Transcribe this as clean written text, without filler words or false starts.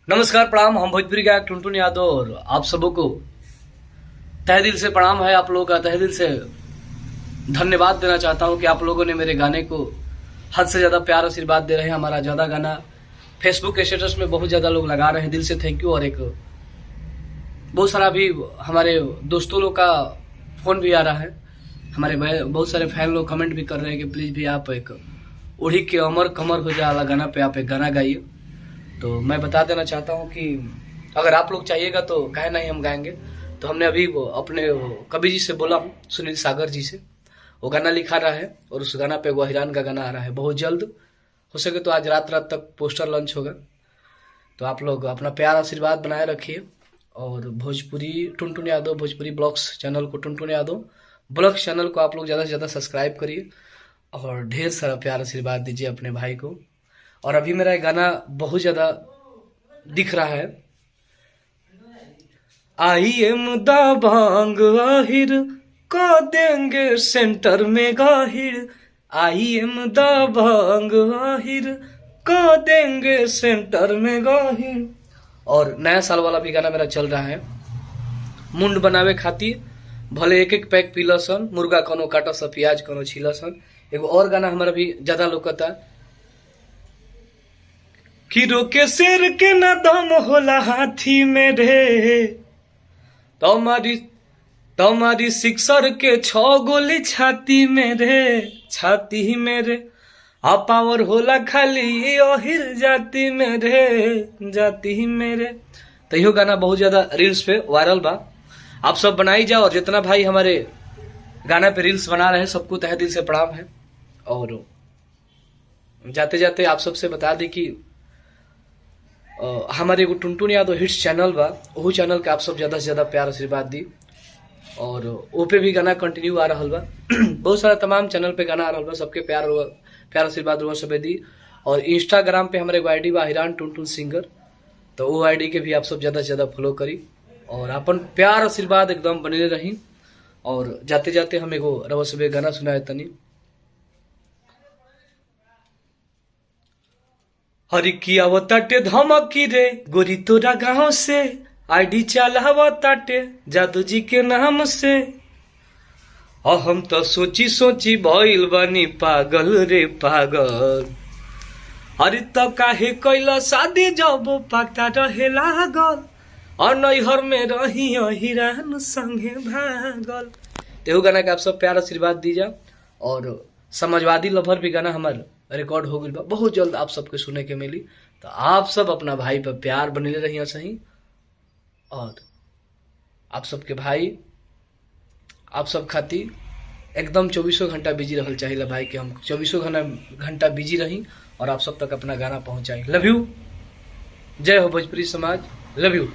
नमस्कार, प्रणाम। हम भोजपुरी गायक टुनटुन यादव और आप सबों को तहे दिल से प्रणाम है। आप लोगों का तहे दिल से धन्यवाद देना चाहता हूं कि आप लोगों ने मेरे गाने को हद से ज़्यादा प्यार आशीर्वाद दे रहे हैं। हमारा ज़्यादा गाना फेसबुक स्टेटस में बहुत ज़्यादा लोग लगा रहे हैं, दिल से थैंक यू। और एक बहुत सारा भी हमारे दोस्तों लोग का फ़ोन भी आ रहा है। हमारे बहुत सारे फैन लोग कमेंट भी कर रहे हैं कि प्लीज़ भी आप एक उड़ी के अमर कमर हो जाए वाला गाना पे आप एक गाना गाइए। तो मैं बता देना चाहता हूँ कि अगर आप लोग चाहिएगा तो काहे नहीं हम गाएंगे। तो हमने अभी अपने कवि जी से बोला हूँ, सुनील सागर जी से, वो गाना लिखा रहा है और उस गाना पे हिरान का गाना आ रहा है बहुत जल्द। हो सके तो आज रात तक पोस्टर लॉन्च होगा। तो आप लोग अपना प्यार आशीर्वाद बनाए रखिए और भोजपुरी टुनटुन यादव भोजपुरी ब्लॉग्स चैनल को, टुनटुन यादव ब्लॉग्स चैनल को आप लोग ज़्यादा से ज़्यादा सब्सक्राइब करिए और ढेर सारा प्यार आशीर्वाद दीजिए अपने भाई को। और अभी मेरा एक गाना बहुत ज़्यादा दिख रहा है, आई एम दबंग आहिर को देंगे सेंटर में गाहिर, आई एम दबंग आहिर को देंगे सेंटर में गाहिर। और नया साल वाला भी गाना मेरा चल रहा है, मुंड बनावे खातिर भले एक एक पैक पीला सन, मुर्गा कोनो काटा सा प्याज कोनो छीला सन। एगो और गाना हमारा भी ज्यादा लोकता कि रोके शेर के ना दम होला हाथी में रे, तुम्हारी सिक्सर के 6 गोली छाती में रे, छाती में रे। आ पावर होला खाली ओहिर जाति में रे, जाति में रे। तो यो गाना बहुत ज्यादा रील्स पे वायरल बा, आप सब बनाई जाओ। और जितना भाई हमारे गाना पे रील्स बना रहे हैं सबको तहे दिल से प्रणाम है। और जाते जाते आप सबसे बता दें कि हमारे एगो टुनटुन यादव हिट्स चैनल बा, वही चैनल के आप सब ज़्यादा से ज़्यादा प्यार आशीर्वाद दी और वो पे भी गाना कंटिन्यू आ रहा बा। बहुत सारा तमाम चैनल पे गाना आ रहा बा, सबके प्यार आशीर्वाद रुआ सब दी। और इंस्टाग्राम पे हमारे एगो आईडी बा हिरान टुनटुन सिंगर, तो वो आईडी के भी आप सब ज़्यादा से ज़्यादा फॉलो करी और अपन प्यार आशीर्वाद एकदम बने रही। और जाते जाते हम एगो रवा सब गाना सुनाए तनी, हरी किया वो ताटे धमकी रे गोरी तोरा गाँव से, आईडी चलावा ताटे जादू जी के नाम से। और हम तो सोची सोची भइल बानी पागल रे पागल, अरे तो काहे कैला शादी जब पता रहे लागल, और नैहर में रही हिरान संगे भागल। तेहू गाना के आप सब प्यार आशीर्वाद दीजा। और समाजवादी लवर भी गाना हमार रिकॉर्ड हो गई बा, बहुत जल्द आप सबके सुने के मिली। तो आप सब अपना भाई पर प्यार बने रही सही। और आप सबके भाई आप सब खातिर एकदम 24 घंटा बिजी रहल चाहिए भाई कि हम 24 घंटा बिजी रही और आप सब तक अपना गाना पहुंचाई। लव यू, जय हो भोजपुरी समाज, लव यू।